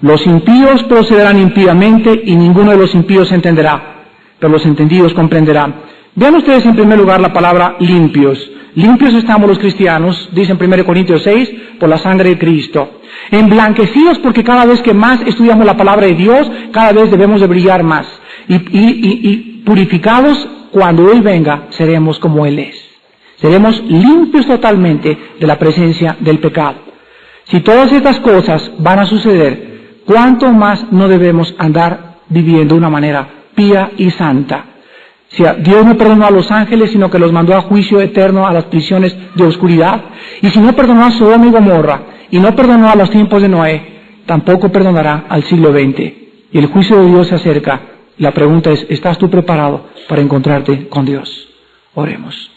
Los impíos procederán impíamente y ninguno de los impíos entenderá, pero los entendidos comprenderán. Vean ustedes en primer lugar la palabra limpios. Limpios estamos los cristianos, dice en 1 Corintios 6, por la sangre de Cristo. Emblanquecidos porque cada vez que más estudiamos la palabra de Dios, cada vez debemos de brillar más. Y purificados, cuando Él venga, seremos como Él es. Seremos limpios totalmente de la presencia del pecado. Si todas estas cosas van a suceder, ¿cuánto más no debemos andar viviendo de una manera pía y santa? Si Dios no perdonó a los ángeles, sino que los mandó a juicio eterno a las prisiones de oscuridad. Y si no perdonó a Sodoma y Gomorra, y no perdonó a los tiempos de Noé, tampoco perdonará al siglo XX. Y el juicio de Dios se acerca. La pregunta es, ¿estás tú preparado para encontrarte con Dios? Oremos.